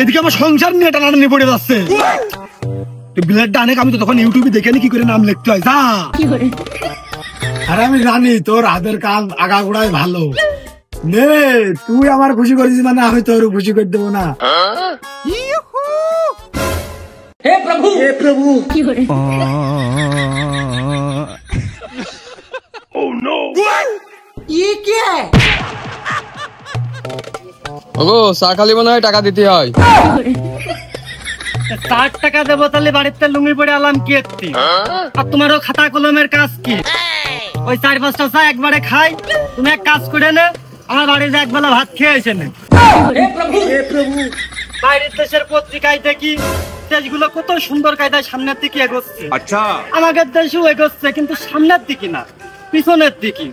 এদিকে আমার সংসার নিয়ে টানাটানি পড়ে যাচ্ছে। ব্লেডটা অনেক আমি তো তখন ইউটিউবে দেখে কি করে নাম লিখতে হয়। আরে আমি জানি তোর হাতের কাজ আগাগোড়াই ভালো। নে তুই আমার খুশি করেছিস মানে আমি তোর খুশি করে দেবো না। হে প্রভু, হে প্রভু। Oh no! ये क्या है? ওগো চা খালি মনে হয় টাকা দিতে হয়। 60 টাকা দেবো তাহলে বাড়িতে লুঙ্গি পরে আলাম কি এত্তি? আর তোমারও খাতা কলমের কাজ কি? ওই 4-5টা চা একবারে খাই। তুমি এক কাজ করে নে, আমার বাড়িতে একবেলা ভাত খেয়ে এসে নে। হে প্রভু, হে প্রভু। বাইরের দেশের পত্রিকায় দেখি দেশগুলো কত সুন্দর কায়দায় সামনের দিকে এগোচ্ছে। আচ্ছা, আমাদের দেশও এগোচ্ছে কিন্তু সামনের দিকে না, পিছনের দিকে।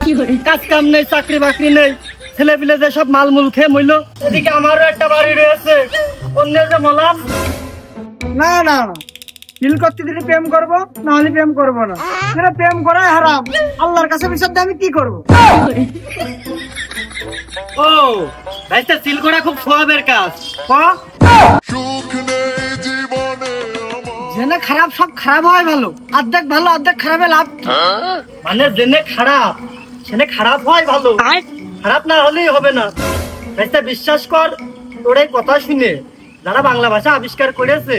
কাজ কাম নেই, চাকরি বাকরি নেই, ছেলে পিলে যে সব মালমূল খেয়ে মইল। এদিকে আমারও একটা বাড়ি রয়েছে, অন্য যে মলাম। না না, দিল করতে দিলে প্রেম করবো, না হলে প্রেম করবো না। প্রেম করাই হারাম, আল্লাহর কাছে বিচার দিয়ে আমি কি করবো? ও ভাইটা সিল করা খুব সোয়াবের কাজ। জেনে খারাপ সব খারাপ হয় ভালো, অর্ধেক ভালো অর্ধেক খারাপে লাভ। মানে জেনে খারাপ সেনে খারাপ হয় ভালো, খারাপ না হলেই হবে না। ভাইটা বিশ্বাস কর, তোর এই কথা শুনে যারা বাংলা ভাষা আবিষ্কার করেছে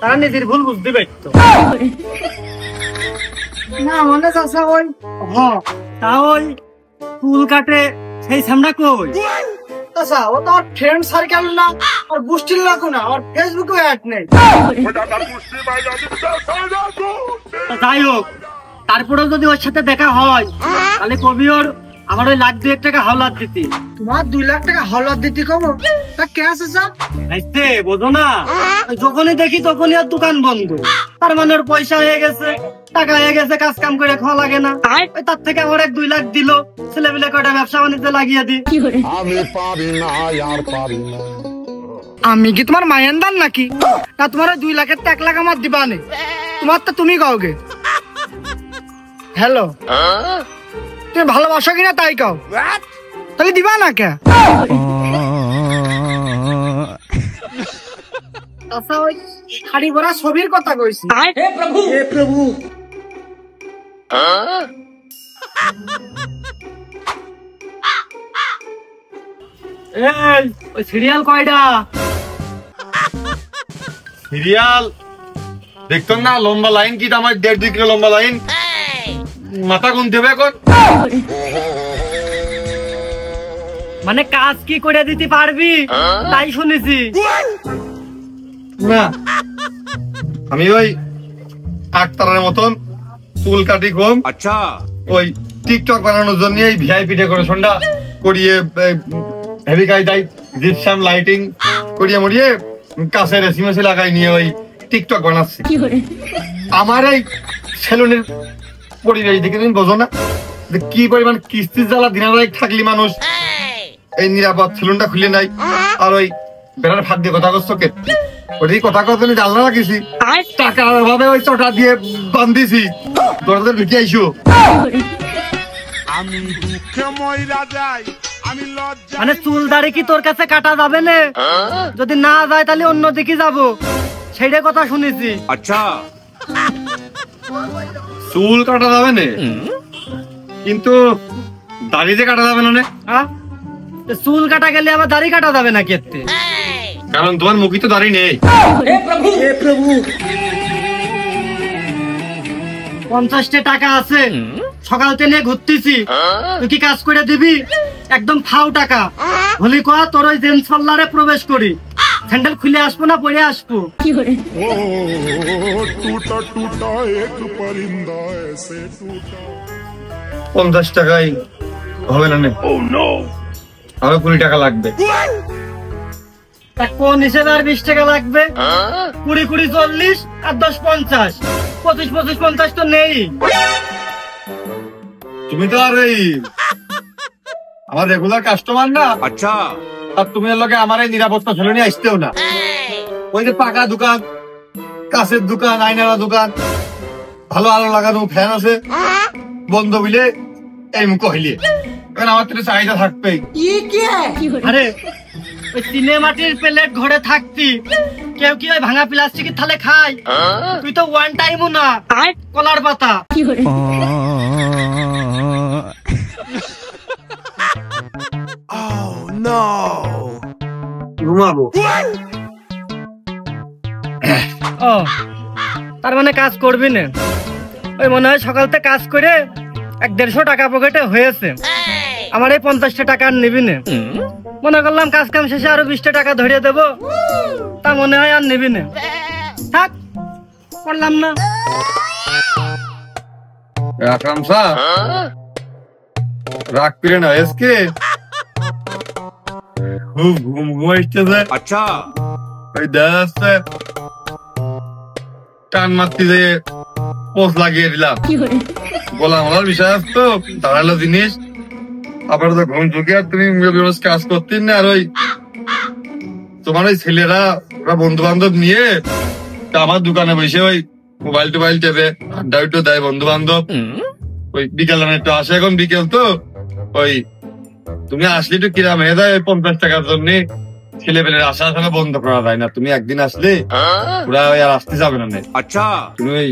তারা নিজের ভুল বুঝতে পারতো না। মনে চাষা ওই তা ওই চুল কাটে সেই সামনা কই আচ্ছা, ও তো আমার ফ্রেন্ড সার্কেল না, আর গোষ্ঠীর লোক না, আর ফেসবুকে অ্যাড নেই। যাই হোক, তারপরেও যদি ওর সাথে দেখা হয় তাহলে কবি ওর আমার ওই 1,02,000 টাকা হাওলাত দিতি। তোমার 2 লাখ টাকা হাওলাত দিতে কমো তা কে আছে স্যার? বোঝো না, যখনই দেখি তখনই আর দোকান বন্ধ। তার মানে ওর পয়সা হয়ে গেছে, টাকা হয়ে গেছে, কাজ কাম করে খাওয়া লাগে না। তার থেকে আমার 1-2 লাখ দিল, ছেলে পেলে কয়টা ব্যবসা বাণিজ্য লাগিয়ে দি। আমি পারি না, আর পারি না। আমি কি তোমার মায়ান্দার নাকি? না তোমার 2 লাখের 1 লাখ আমার দিবা নেই, তোমার তো তুমি কাউকে। হ্যালো, তুমি ভালোবাসো কিনা তাই কাও, তাহলে দিবা না কে? আচ্ছা, ওই শাড়ি পরা ছবির কথা কইছি। হে প্রভু, হে প্রভু। এই ওই সিরিয়াল কয়টা? সিরিয়াল দেখতো না, লম্বা লাইন কি আমার 1.5-2 কিলো লম্বা লাইন, মাথা গুনতে হবে এখন। মানে কাজ কি করে দিতে পারবি তাই শুনেছি। না আমি ওই আক্তারের মতন চুল কাটি কম। আচ্ছা, ওই টিকটক বানানোর জন্য এই ভিআইপি ডেকোরেশনটা করিয়ে হেভি কায়দায় জিপসাম লাইটিং করিয়ে মরিয়ে কাছের এসি মেসি লাগাই নিয়ে ওই টিকটক বানাচ্ছি। আমার এই সেলুনের পরিবেশ দেখে তুমি বোঝো না কি পরিমাণ কিস্তির জ্বালা দিনারায় থাকলি মানুষ এই নিরাপদ সেলুনটা খুলে নাই। আর ওই বেড়ার ফাঁক দিয়ে কথা করছো কে? ওই কথা কথা তুমি জানলা রাখিছি, টাকার অভাবে ওই চটা দিয়ে বান্ধিছি, দরজার ঢুকে আইসো। আমি দুঃখে মইরা যাই, আমি লজ্জা। মানে চুল দাড়ি কি তোর কাছে কাটা যাবে না? যদি না যায় তাহলে অন্য দিকে যাবো, সেইটা কথা শুনেছি। আচ্ছা, চুল কাটা যাবে না কিন্তু দাড়ি যে কাটা যাবে না। চুল কাটা গেলে আবার দাড়ি কাটা যাবে না কেতে? কারণ তোমার মুখে তো দাড়ি নেই। হে প্রভু, হে প্রভু। 50টা টাকা আছে, সকাল থেকে ঘুরতেছি, তুই কি কাজ করে দিবি? একদম ফাও টাকা হলি কয়া তোর ওই জেন্টস পার্লারে প্রবেশ করি, স্যান্ডেল খুলে আসবো না পরে আসবো। 50 টাকাই হবে না, আরো 20 টাকা লাগবে। কোন হিসেবে আর 20 টাকা লাগবে? 20-20 40 আর 10 50, 25-25 50 তো নেই। তুমি তো আর এই আমার রেগুলার কাস্টমার না। আচ্ছা, আর তুমি এর লগে আমার এই নিরাপত্তা ফেলে আসতেও না। ওই যে পাকা দোকান, কাছের দোকান, আয়নার দোকান, ভালো আলো লাগানো, ফ্যান আছে, বন্ধ হইলে এই মুখ হইলে এখন আমার তো চাহিদা থাকবেই। আরে ওই সিনেমাটির প্লেট ঘরে থাকতি কেউ কি ওই ভাঙা প্লাস্টিকের থালে খায়? তুই তো ওয়ান টাইমও না কলার পাতা। ঘুমাবো। ও তার মানে কাজ করবি না? ওই মনে হয় সকালতে কাজ করে 150 টাকা পকেটে হয়েছে, আমার এই 50টা টাকা আর নিবি না। মনে করলাম কাজ কাম শেষে আরো 20টা টাকা ধরিয়ে দেবো, তা মনে হয় আর নিবি না। থাক, করলাম না। আকরাম স্যার রাগ করে না, এসকে খুব ঘুম ঘুমাইতেছে। আচ্ছা ওই দেখাচ্ছে টান মারতে যে পোষ লাগিয়ে দিলাম, বলা আমার বিষয় আসতো দাঁড়ালো জিনিস। আবার তো ঘুম ঢুকে আর তুমি কাজ করতেন না। আর ওই তোমার ওই ছেলেরা ওরা বন্ধু বান্ধব নিয়ে আমার দোকানে বসে ওই মোবাইল টোবাইল টেপে আড্ডা উড্ডা দেয় বন্ধু বান্ধব। ওই বিকেল একটু আসে, এখন বিকেল তো ওই তুমি আসলে একটু কিরাম হয়ে যায় 50 টাকার জন্য ছেলে পেলে আসা আসলে বন্ধ করা যায় না। তুমি একদিন আসলে ওরা আর আসতে যাবে না। আচ্ছা তুমি ওই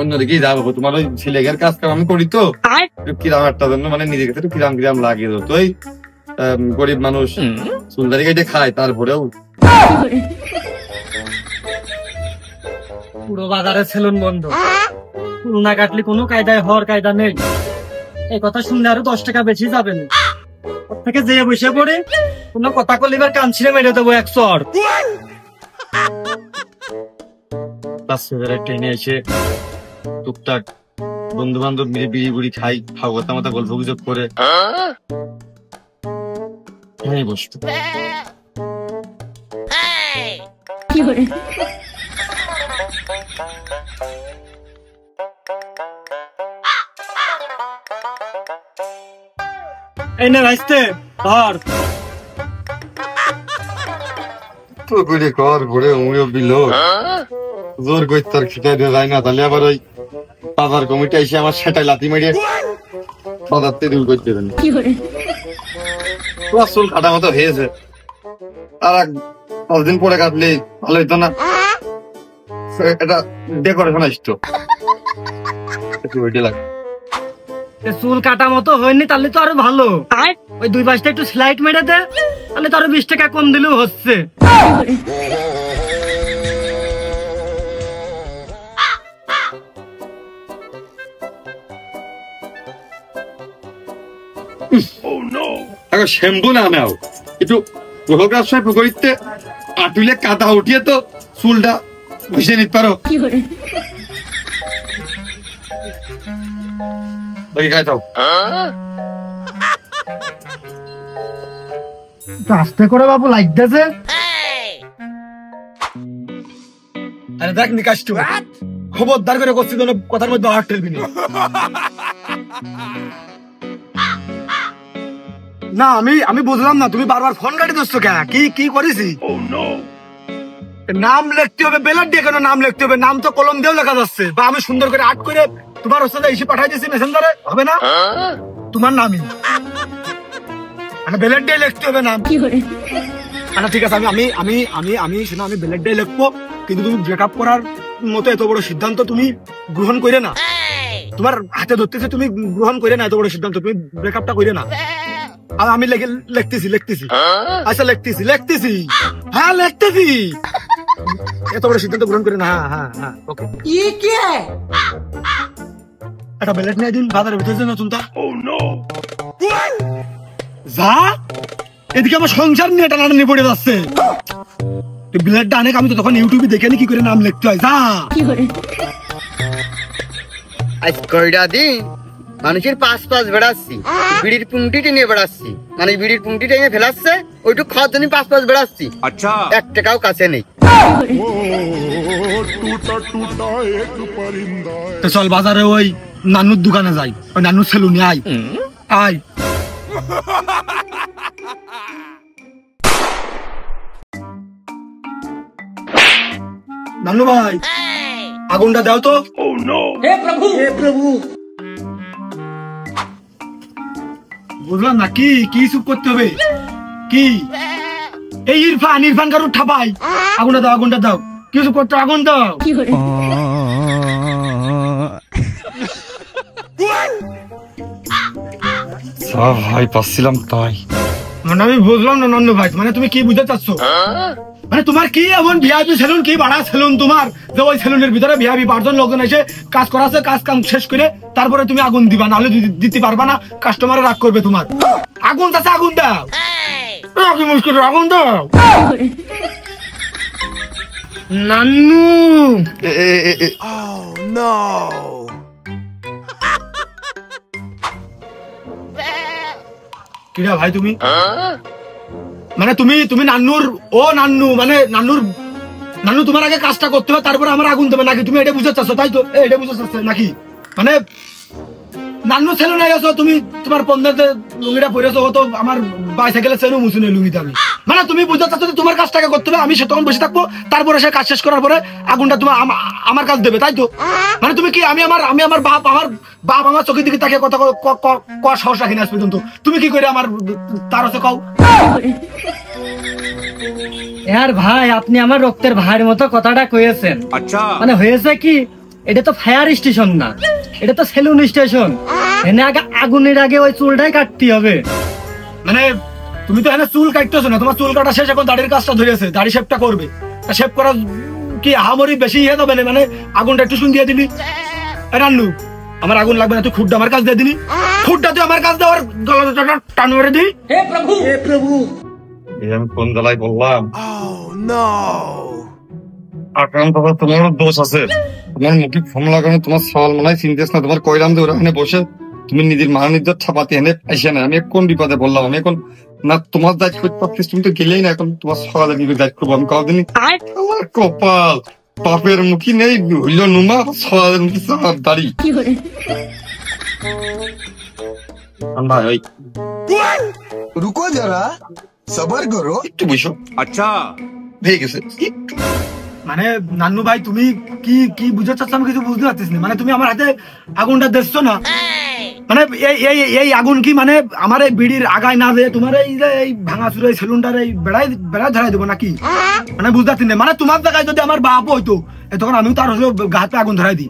অন্যদিকেই যাবো, তোমার ওই ছেলেগের কাজ কাম আমি করি তো কিরাম একটা জন্য মানে নিজের কাছে একটু কিরাম কিরাম লাগে। তো ওই গরিব মানুষ চুলদারি কেটে খায়, তারপরেও পুরো বাজারে সেলুন বন্ধ, চুল না কাটলে কোনো কায়দায় হওয়ার কায়দা নেই। এই কথা শুনলে আরো 10 টাকা বেশি যাবে না। ওর থেকে যে বসে পড়ে কোনো কথা কলিবার কান ছিঁড়ে মেরে দেবো 100। ট্রেনে এসে টুকটাক বন্ধু বান্ধব মিলে বিড়ি বুড়ি খাই, খাওয়া মাথা গল্প গুজব করে বসতো। এই না ভাইস্তে ধর তো করে কর ঘুরে উড়ে বিল জোর কই তার খিটাই দিয়ে যায় না, তাহলে আবার ওই বাজার কমিটি এসে আমার সেটাই লাথি মেরে বাজারতে দূর করতে দেন। তোমার চুল কাটা মতো হয়েছে, আর 5 দিন পরে কাটলে ভালো হইতো না? এটা ডেকোরেশন আসতো একটু ওইটা লাগে। চুল কাটা মতো হয়নি তাহলে তো আরো ভালো, ওই 2 পাশটা একটু স্লাইড মেরে দে, তাহলে তো আরো 20 টাকা কম দিলেও হচ্ছে। শ্যাম্পু না নাও একটু পুকুরিতে আটুলে কাদা উঠিয়ে তো চুলটা ঘষে নিতে পারো। আস্তে করে বাবু লাগতেছে। আরে দেখ নিকাশ খবরদার করে করছি কথার মধ্যে হাত ঠেলবি না। আমি বুঝলাম না, তুমি বারবার ফোন কাটি দোস্ত কেন? কি করেছি? নাম লিখতে হবে বেলার দিয়ে, কেন নাম লিখতে হবে? নাম তো কলম দিয়েও লেখা যাচ্ছে, বা আমি সুন্দর করে আর্ট করে তোমার ওর সাথে এসে পাঠাই দিয়েছি মেসেঞ্জারে, হবে না? তোমার নামই মানে বেলার দিয়ে লিখতে হবে নাম। আচ্ছা ঠিক আছে, আমি শোনো, আমি বেলার দিয়ে লিখবো, কিন্তু তুমি ব্রেকআপ করার মতো এত বড় সিদ্ধান্ত তুমি গ্রহণ করে না। তোমার হাতে ধরতেছে, তুমি গ্রহণ করে না এত বড় সিদ্ধান্ত, তুমি ব্রেকআপটা করে না। আর আমি লিখতেছি। আচ্ছা লিখতেছি, হ্যাঁ লিখতেছি। এত বড় সিদ্ধান্ত গ্রহণ করে না। হ্যাঁ ওকে। একটা ব্যালেট নিয়ে দিন বাজারের ভিতরে নতুনটা। যা এদিকে আমার সংসার নিয়ে টানাটানি পড়ে যাচ্ছে। ব্যালেটটা অনেক, আমি তো তখন ইউটিউবে দেখে কি করে নাম লিখতে হয়। যা আজ কয়টা দিন মানুষের পাশ বেড়াচ্ছি, বিড়ির পুংটি নিয়ে বেড়াচ্ছি, মানে বিড়ির পুংটি টেনে ফেলাচ্ছে, ওইটুকু খাওয়ার জন্য পাশ বেড়াচ্ছি। আচ্ছা 1 টাকাও কাছে নেই। তো চল বাজারে ওই নানুর দোকানে যাই, ওই নানুর সেলুনে আয়। নানু ভাই আগুনটা দাও তো। হে প্রভু বুঝলাম না, কি চুপ করতে হবে? কি এই ইরফান কারুর ঠাপাই। আগুনটা দাও কিছু করতে, আগুন দাও। ভাই পাচ্ছিলাম তাই। মানে আমি বুঝলাম না নন্দ ভাই, মানে তুমি কি বুঝতে চাচ্ছ? মানে তোমার কি এমন ভিআইপি সেলুন, কি ভাড়া সেলুন তোমার, যে ওই সেলুনের ভিতরে ভিআইপি 5 জন লোকজন এসে কাজ করাছে, কাজ কাম শেষ করে তারপরে তুমি আগুন দিবা, নাহলে দিতে পারবা না, কাস্টমার রাগ করবে তোমার। আগুন চাচা, আগুন দাও। কি মুশকিল, আগুন দাও। নান্নু কিরা ভাই তুমি, মানে তুমি নান্নুর, ও নান্নু মানে নান্নু তোমার আগে কাজটা করতে হবে, তারপরে আমার আগুন দেবে নাকি? তুমি এটা বুঝতে চাচ্ছ তাই তো? এটা বুঝতে চাচ্ছ নাকি? মানে নান্নু সেলুনে গেছো তুমি, তোমার পন্দাতে লুঙ্গিটা পরেছো, ও তো আমার বাইসাইকেলে সেলু মুসুনে লুঙ্গিতে আমি। মানে তুমি বুঝতে চাচ্ছ তোমার কাজটাকে করতে হবে, আমি সে তখন বসে থাকবো, তারপরে সে কাজ শেষ করার পরে আগুনটা তোমার আমার কাজ দেবে তাই তো? মানে তুমি কি, আমি আমার বাপ আমার চোখের দিকে তাকে কথা সাহস রাখি না আজ পর্যন্ত। তুমি কি করে আমার তার হচ্ছে কও? আর ভাই আপনি আমার রক্তের ভাইয়ের মতো কথাটা কয়েছেন। আচ্ছা মানে হয়েছে কি, এটা তো ফায়ার স্টেশন না, এটা তো সেলুন স্টেশন। এনে আগে আগুনের আগে ওই চুলটাই কাটতে হবে। মানে তুমি তো এখানে চুল কাটতেছো না, তোমার চুল কাটা শেষ, এখন দাড়ির কাজটা ধরেছে, দাড়ি শেপটা করবে। শেপ করা কি আহামরি বেশি ইয়ে হবে না? মানে আগুনটা একটু শুন দিয়ে দিলি। রান্নু আমার আগুন লাগবে না, তুই খুঁটটা আমার কাজ দিয়ে দিলি, খুঁটটা তুই আমার কাজ দেওয়ার গলাটা টান মেরে দিই। হে প্রভু আমি কোন জ্বালায় বললাম? আক্রান্ত তোমার দোষ আছে, তোমার মুখে ফোন লাগানো, তোমার সওয়াল মনে হয় চিন্তাস না। তোমার কইলাম যে ওরা এখানে বসে তুমি নিজের মানিজ্য ছাপাতে এনে আইসে না। আমি কোন বিপদে বললাম? আমি এখন না তোমার দায়িত্ব করতে পারছিস, তুমি তো গেলেই না, এখন তোমার সকালে নিজের দায়িত্ব করবো আমি কদিনই। আমার কপাল, বাপের মুখী নেই হইল নুমা, সকালের মুখী সব দাড়ি। ভাই ওই रुको जरा सबर करो একটু বসো। আচ্ছা হয়ে গেছে। মানে নান্নু ভাই তুমি কি কি বুঝতে চাচ্ছ আমি কিছু বুঝতে পারছিস না। মানে তুমি আমার হাতে আগুনটা দেখছো না, মানে এই আগুন কি মানে আমার এই বিড়ির আগায় না দিয়ে তোমার এই যে এই ভাঙাচুরা সেলুনটার এই বেড়ায় ধরাই দেবো নাকি? মানে বুঝতে পারছি না। মানে তোমার জায়গায় যদি আমার বাপ হইতো তখন আমিও তার হলেও গাতে আগুন ধরাই দিই।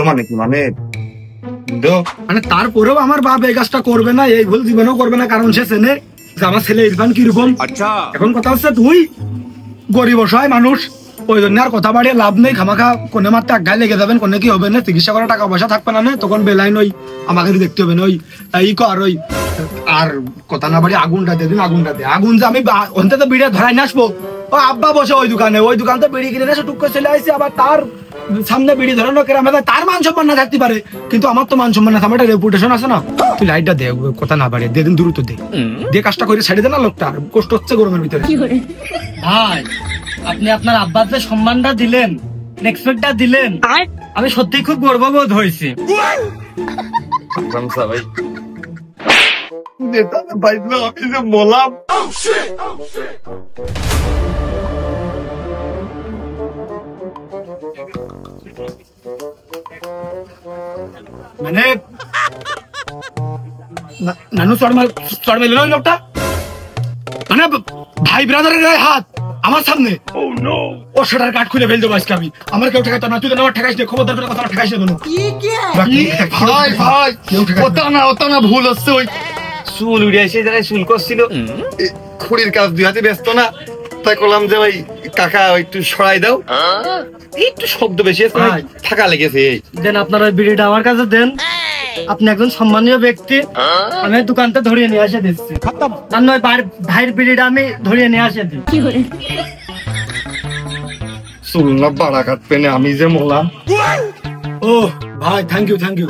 মানে কি মানে মানে তারপরেও আমার বাপ এই কাজটা করবে না, এই ভুল জীবনেও করবে না, কারণ সে চেনে যে আমার ছেলে ইরফান কিরকম। আচ্ছা এখন কথা হচ্ছে তুই গরিব অসহায় মানুষ, ওই জন্য আর কথা বাড়িয়ে লাভ নেই। খামাখা কোনে মারতে আগায় লেগে যাবেন, কোনে কি হবে না, চিকিৎসা করার টাকা পয়সা থাকবে না, তখন বেলাইন ওই আমাকে দেখতে হবে না। ওই কর ওই আর কথা না বাড়ি আগুনটা দিয়ে দিন, আগুনটা দিয়ে আগুন যে আমি অন্তত বিড়ে ধরাই নিয়ে আসবো। ও আব্বা বসে ওই দোকানে তো বিড়ি কিনে এসে টুক করে চলে আসছে, আবার তার সামনে বিড়ি ধরানো কেরাম, তার মান সম্মান না থাকতে পারে, কিন্তু আমার তো মান সম্মান আছে, আমার একটা রেপুটেশন আছে না। তুই লাইটটা দে, কথা না বাড়িয়ে দিয়ে দিন, দ্রুত দে কাজটা করে ছেড়ে দে না, লোকটা কষ্ট হচ্ছে গরমের ভিতরে। ভাই আপনি আপনার আব্বার যে সম্মানটা দিলেন, রেসপেক্টটা দিলেন, আমি সত্যি খুব গর্ববোধ হয়েছি। বললাম মানে নানু চড় মেলে না ওই লোকটা, মানে ভাই ব্রাদারের গায়ে হাত আমার সামনে। ও সেটার কাঠ খুলে ফেলতে পারছি আমি, আমার কেউ ঠেকাইতো না। তুই তো আমার ঠেকাইস না, খবরদার করে কথা ঠেকাইস না। ভাই ভাই ওটা না ভুল হচ্ছে। ওই চুল উড়ে এসে জায়গায় চুল করছিল, খুঁড়ির কাজ দুই হাতে ব্যস্ত না, তাই করলাম যে ওই কাকা একটু সরাই দাও, একটু শব্দ বেশি থাকা লেগেছে। দেন আপনার ওই বিড়িটা আমার কাছে দেন, আপনি একজন সম্মানীয় ব্যক্তি, আমি দোকানটা ধরিয়ে নিয়ে আসে দিচ্ছি। আর নয় ভাইয়ের বিড়িটা আমি ধরিয়ে নিয়ে আসে দিই। চুল না বাড়া কাটবে না, আমি যে মোলাম। ও ভাই থ্যাংক ইউ।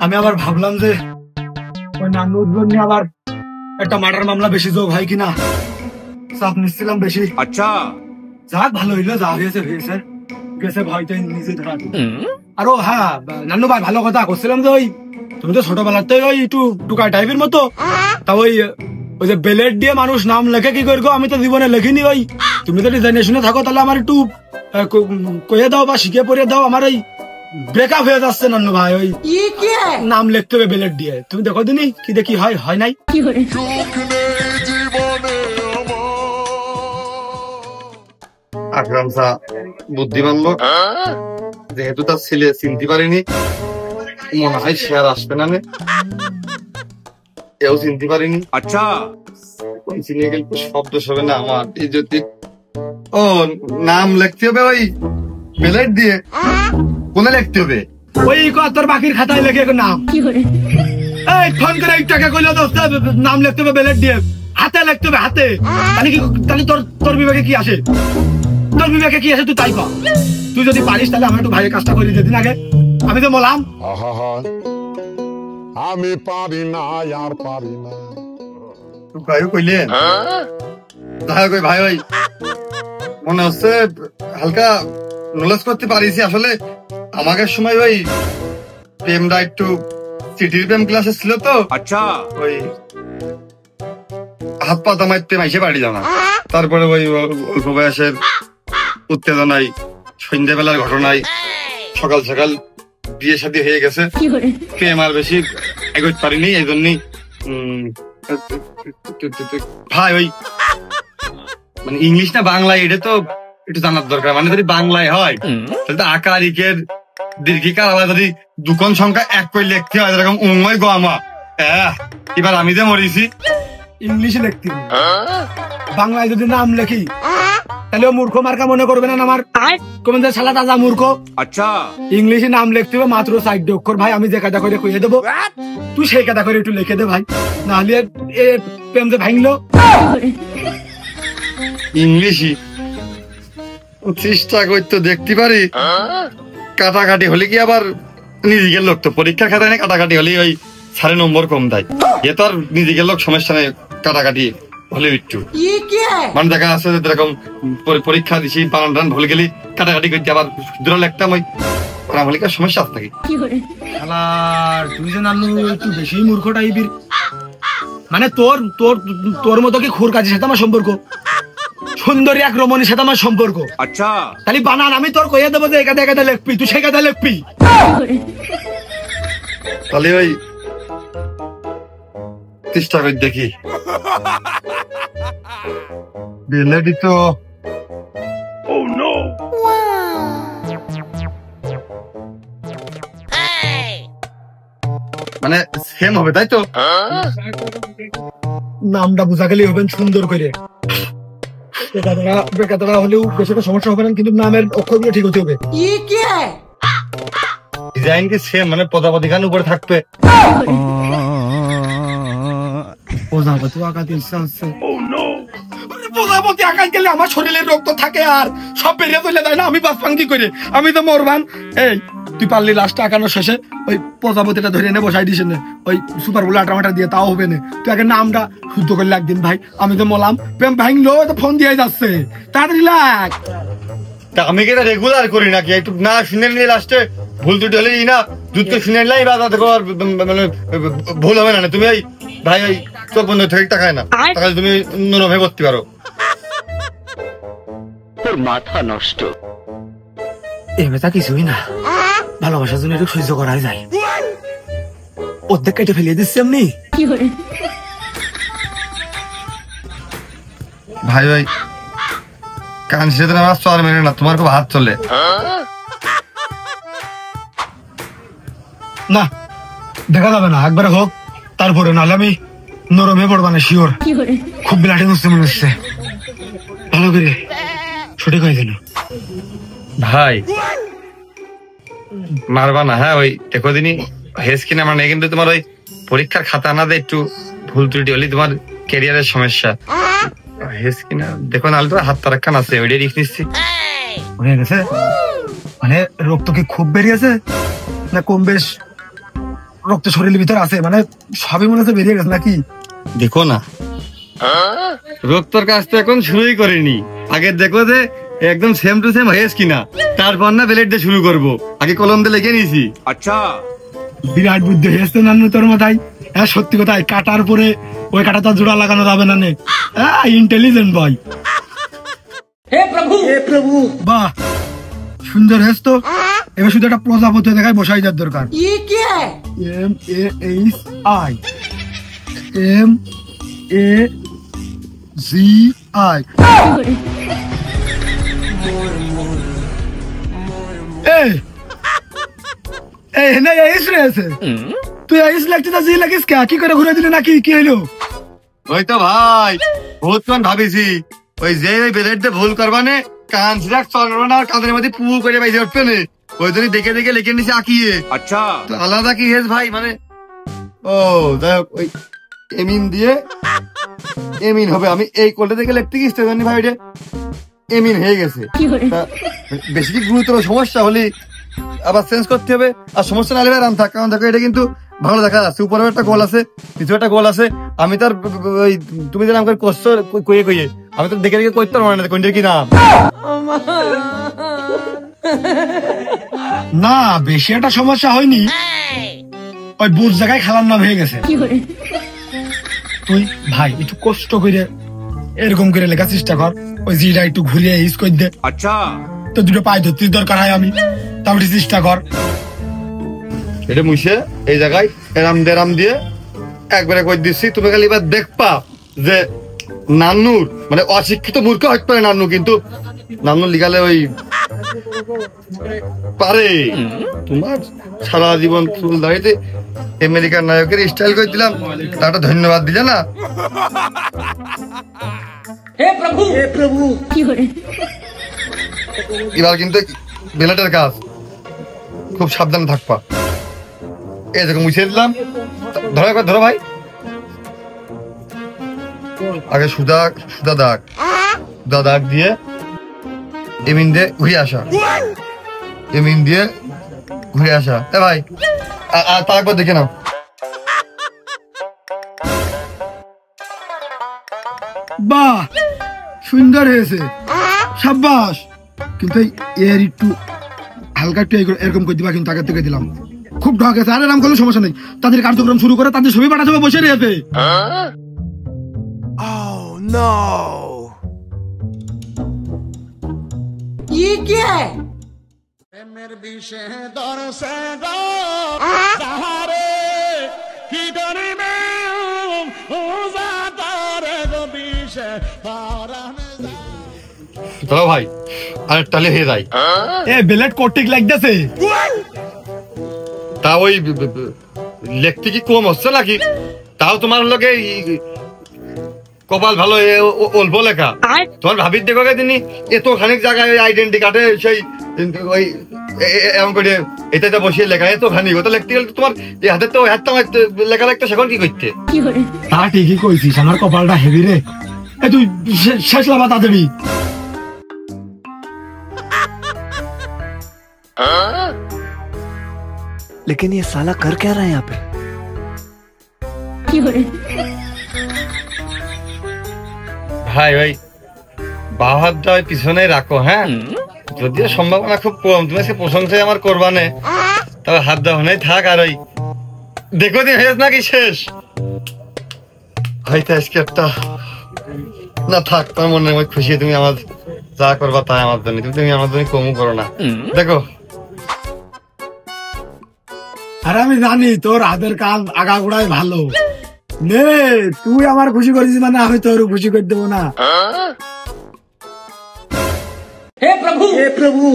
আমি আবার ভাবলাম যে ওই নান্নুর জন্য আবার একটা মার্ডার মামলা বেশি যোগ হয় কিনা, চাপ নিচ্ছিলাম বেশি। আচ্ছা যাক ভালো হইলো, যা হয়েছে গেছে, ভয়টা নিজে ধরা। আরো হ্যাঁ নান্নু ভাই ভালো কথা করছিলাম যে ওই তুমি তো ছোটবেলাতে ওই একটু টুকা টাইপের মতো, তা ওই যে বেলেট দিয়ে মানুষ নাম লেখে কি করবো, আমি তো জীবনে লেখিনি। ওই তুমি যদি জেনে শুনে থাকো তাহলে আমার একটু কয়ে দাও বা শিখে পড়ে দাও। আমার এই ব্রেকআপ হয়ে যাচ্ছে নানু ভাই, ওই নাম লিখতে হবে ব্লেড দিয়ে। তুমি দেখো দিনি কি দেখি হয় নাই। আকরাম স্যার বুদ্ধিমান লোক, যেহেতু তার ছেলে চিনতে পারিনি, মনে হয় সে আর আসবে না। এও চিনতে পারিনি। আচ্ছা চিনে গেলে শব্দ হবে না আমার এই যদি। ও নাম লিখতে হবে ওই ব্লেড দিয়ে? কোনে লিখতে হবে? ওই তোর বাকির খাতায় লেখে নাম। এই ফোন করে এক টাকা কইলো দোস্ত, নাম লিখতে হবে ব্লেড দিয়ে, হাতে লিখতে হবে হাতে। তাহলে তোর বিবেকে কি আসে? তোর বিবেকে কি আসে তুই তাই কর। তুই যদি পারিস তাহলে আমার একটু ভাইয়ের কাজটা করে দিন আগে। আমি তো বললাম আমি পারি না, আর পারি না। ভাই কইলেন ভাই ওই মনে হচ্ছে হালকা নলেজ করতে পারিছি। আসলে আমাদের সময় ওই প্রেমটা একটু চিঠির প্রেম ক্লাসে ছিল তো। আচ্ছা ওই হাত পা দামাইতে মাইসে বাড়ি জানা, তারপরে ওই অল্প বয়সের উত্তেজনায় সন্ধ্যাবেলার ঘটনায় সকাল সকাল বিয়ে শাদী হয়ে গেছে। প্রেম আর বেশি এগোতে পারিনি, এই জন্যই ভাই ওই মানে ইংলিশ না বাংলায় এটা তো একটু জানার দরকার। মানে যদি বাংলায় হয় তাহলে তো আকার ইকের দীর্ঘিকার আবার যদি দুকোণ সংখ্যা এক করে লিখতে হয় যেরকম উময় গোয়ামা। এবার আমি যে মরিছি ইংলিশে লিখতে, বাংলায় যদি নাম লেখি তাহলে মূর্খ মার্কা মনে করবে না আমার কমেন শালা তাজা মূর্খ। আচ্ছা ইংলিশে নাম লিখতে হবে মাত্র 4 অক্ষর ভাই। আমি যে কাদা করে কইয়ে দেবো, তুই সেই কাদা করে একটু লিখে দে ভাই, নাহলে প্রেম যে ভাঙলো। ইংলিশই চেষ্টা করতে দেখতে পারি, কাটাকাটি হলে কি আবার নিজেকে লোক তো পরীক্ষার খাতায় না কাটাকাটি হলে ওই 4 নম্বর কম দেয়। এ তো আর নিজেকে লোক সমস্যা নেই, কাটাকাটি হলে একটু মানে দেখা আছে যেরকম পরীক্ষা দিছি বানান টান ভুলে গেলি কাটাকাটি করতে আবার দূরে লিখতাম, ওই হলে সমস্যা আছে নাকি? তুই যে নাম একটু বেশি মূর্খ টাইপের। মানে তোর মতো কি খুর কাজের সাথে আমার সম্পর্ক, সুন্দরী এক রমণীর সাথে আমার সম্পর্ক। আচ্ছা তাহলে বানান আমি তোর কইয়া দেবো যে একাদা একাদা লিখবি, তুই সেই কাদা লিখবি। তাহলে ওই চেষ্টা করে দেখি। বেলেডি তো মানে সেম হবে তাই তো? নামটা বোঝা গেলেই হবেন সুন্দর করে, হলেও বেশি সমস্যা হবে না, কিন্তু নামের অক্ষরগুলো ঠিক হতে হবে। ডিজাইন কি সেম, মানে প্রজাপতি খান উপরে থাকবে। প্রজাপতি আঁকাতে ইচ্ছা হচ্ছে। প্রজাপতি আঁকাই গেলে আমার শরীরে রক্ত থাকে আর সব বেরিয়ে চলে যায় না, আমি বাঁচবান কি করে? আমি তো মরবান। এই তুই পারলি লাস্টে আঁকানোর শেষে ওই প্রজাপতিটা ধরে এনে বসাই দিস না, ওই সুপার বলে আটামাটা দিয়ে, তাও হবে না। তুই আগে নামটা শুদ্ধ করলে একদিন ভাই। আমি তো মলাম প্রেম ভাঙলো, ফোন দিয়ে যাচ্ছে, তাড়াতাড়ি লাগ। আমি কি রেগুলার করি নাকি? একটু না শুনে নিয়ে লাস্টে ভুল ত্রুটি হলেই না দুধ তো শুনে নিলাই, মানে ভুল হবে না। তুমি ওই ভাই ওই চোখ বন্ধ থেকে টাকায় না, তাহলে তুমি নরমে করতে পারো। তোর মাথা নষ্ট। এমনি কিছুই না, ভালোবাসার জন্য একটু সহ্য করাই যায়। অর্ধেক কেটে ফেলিয়ে দিচ্ছি এমনি। ভাই ভাই কান সেদিন আমার চর মেরে না, তোমার খুব হাত চলে না, দেখা যাবে না, একবারে হোক তারপরে, নাহলে আমি নরমে পড়বা না শিওর। খুব বিলাটে বুঝতে মনে হচ্ছে, ভালো করে সঠিক হয়ে যেন। ভাই মারবা না, হ্যাঁ ওই দেখো দিনই হেস কিনা আমার নেই, কিন্তু তোমার ওই পরীক্ষার খাতা না দেয় একটু ভুল ত্রুটি হলে তোমার ক্যারিয়ারের সমস্যা। হেস কিনা দেখো, নাহলে তো হাত তারাক্কান আছে, ওইটাই রিস্ক নিচ্ছি। হয়ে গেছে মানে রক্ত কি খুব বেরিয়েছে না কম বেশ রক্ত শরীরের ভিতর আছে? মানে সবই মনে হচ্ছে বেরিয়ে গেছে নাকি? দেখো না, রক্তর কাজ তো এখন শুরুই করিনি। আগে দেখো যে একদম সেম টু সেম হয়েছে কিনা, তারপর না ব্লেড দিয়ে শুরু করবো। আগে কলম দিয়ে লিখে নিয়েছি। আচ্ছা বিরাট বুদ্ধি হয়েছে নানু তোর মাথায়। হ্যাঁ সত্যি কথাই, কাটার পরে ওই কাটাটা জোড়া লাগানো যাবে না। ইন্টেলিজেন্ট বয়। হে প্রভু, হে প্রভু, বাহ সুন্দর হয়েছে তো। এবার শুধু একটা প্রজাপতি দেখায় বসাই যার দরকার। MAHI MAZI তুই আইস লাগতে জি লাগিস কি করে ঘুরে দিলি নাকি কি হইলো? ওই তো ভাই বহুতক্ষণ ভাবিছি ওই যে বেলেট ভুল করবানে কান ছিলাক চলবে না, কাঁধের মধ্যে পু করে বাইরে উঠবে না, ওই জন্য দেখে দেখে লিখে নিছে আঁকিয়ে। আচ্ছা আলাদা কি হেস ভাই মানে ও যাই হোক ওই এমিন দিয়ে এমিন হবে। আমি এই কোলটা দেখে লিখতে গেছি জানি ভাই ওইটা এমিন হয়ে গেছে। বেশি কি গুরুতর সমস্যা হলে আবার চেঞ্জ করতে হবে, আর সমস্যা না হলে আরাম থাক। কারণ দেখো এটা কিন্তু ভালো দেখা যাচ্ছে, উপরে একটা গোল আছে কিছু একটা গোল আছে। আমি তার ওই তুমি যেন আমাকে করছো কইয়ে কইয়ে আমি তো দেখে দেখে করতে পারবো না কোনটার কি নাম। না বেশি একটা সমস্যা হয়নি, ওই বুঝ জায়গায় খেলার নাম হয়ে গেছে। তুই ভাই একটু কষ্ট করে এরকম করে লেখার চেষ্টা কর, ওই জিটা একটু ঘুরিয়ে ইউজ করে দে। আচ্ছা তো দুটো পায়ে ধরতে দরকার হয়, আমি তাহলে চেষ্টা কর। এটা মুছে এই জায়গায় এরাম দিয়ে একবারে কই দিচ্ছি, তুমি খালি এবার দেখবা যে নান্নুর মানে অশিক্ষিত মূর্খ হতে পারে নান্নু, কিন্তু নান্নু লিখালে ওই পারে। তোমার সারা জীবন চুল দাঁড়িয়ে আমেরিকার নায়কের স্টাইল করে দিলাম, তাটা ধন্যবাদ দিলে না। এবার কিন্তু বেলাটের কাজ খুব সাবধানে থাকবা। এই দেখো মুছে দিলাম, ধরো একবার ধরো ভাই। আগে সুদা দাগ দিয়ে এমিন দিয়ে ঘুরে আসা, এমিন দিয়ে ঘুরে আসা। এ ভাই তার একবার দেখে নাও। বাহ সুন্দর হয়েছে, সাব্বাস। কিন্তু এর একটু হালকা একটু এরকম করে দিবা, কিন্তু আগের থেকে দিলাম খুব ঢক আছে। আর এরকম করলে সমস্যা নেই, তাদের কার্যক্রম শুরু করে তাদের ছবি পাঠাতে হবে বসে রয়েছে। চলো ভাই আর টালে হয়ে যায়। এ বেলেট কোটিক লাগতেছে, তা ওই লেখতে কি কম হচ্ছে নাকি? তাও তোমার লোকে কপাল ভালো, অল্প লেখা। তোমার ভাবির দেখো তিনি এত খানিক জায়গায় আইডেন্টি কার্ডে সেই ওই এমন করে এটা বসিয়ে লেখা এত খানিক, ওটা লিখতে গেলে তোমার এই হাতে তো হাত লেখা লাগতো, সেখন কি করতে? তা ঠিকই কইছিস, আমার কপালটা হেভি রে। তুই শেষ লাভা তাড়াতাড়ি। लेकिन ये साला कर क्या रहा है यहाँ पे? ভাই ওই বাঁ হাতটা ওই পিছনে রাখো, হ্যাঁ? যদিও সম্ভাবনা খুব কম তুমি আজকে প্রশংসায় আমার করবানে, তবে হাত দেওয়া নেই থাক। আর ওই দেখো দিন হয়েছে নাকি শেষ হয়তো আজকে একটা না থাক। তোমার মনে হয় খুশি, তুমি আমার যা করবা তাই আমার জন্য, তুমি আমার জন্য কমও করো না। দেখো আর আমি জানি তোর হাতের কাজ আগাগোড়াই ভালো, নে তুই আমার খুশি করিস মানে আমি তোর খুশি করে দেবো না। হে প্রভু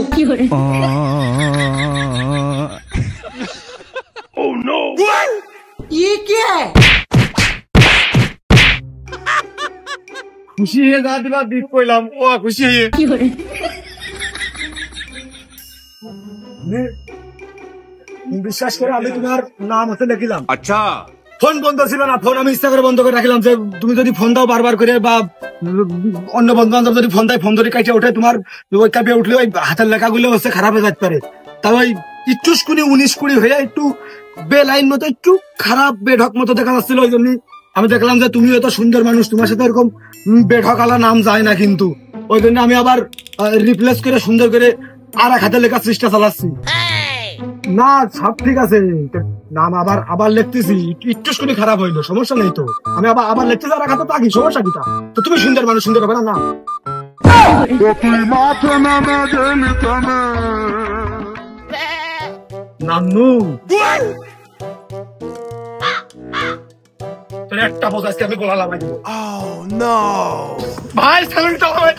খুশি হয়ে যা দিবা দ্বীপ কইলাম, ও খুশি হয়ে বিশ্বাস করে আমি তোমার নাম হতে লিখিলাম। আচ্ছা ফোন বন্ধ ছিল না, ফোন আমি ইচ্ছা করে বন্ধ করে রাখলাম, যে তুমি যদি ফোন দাও বারবার করে বা অন্য বন্ধু বান্ধব যদি ফোন দেয় ফোন ধরে কাটিয়ে ওঠে, তোমার ওই কাপিয়ে উঠলে ওই হাতের লেখাগুলো হচ্ছে খারাপ হয়ে যেতে পারে। তাই ওই 21-20 19-20 হয়ে একটু বেলাইন মতো একটু খারাপ বেঢক মতো দেখা যাচ্ছিল। ওই জন্য আমি দেখলাম যে তুমি এত সুন্দর মানুষ, তোমার সাথে এরকম বেঢক আলা নাম যায় না, কিন্তু ওই জন্য আমি আবার রিপ্লেস করে সুন্দর করে আর এক হাতে লেখার চেষ্টা চালাচ্ছি। না সব ঠিক আছে, নাম আবার লিখতেছি, একটু শুনে খারাপ হইলো সমস্যা নেই তো, আমি আবার লিখতেছি আর এক হাতে তাকি, সমস্যা কিটা? তো তুমি সুন্দর মানুষ, সুন্দর হবে না? তুই মাথা নামে নানু তোর একটা বোঝা আজকে আমি গোলা লাগাই দেবো। Oh no! ভাই স্যালুন চালাবেন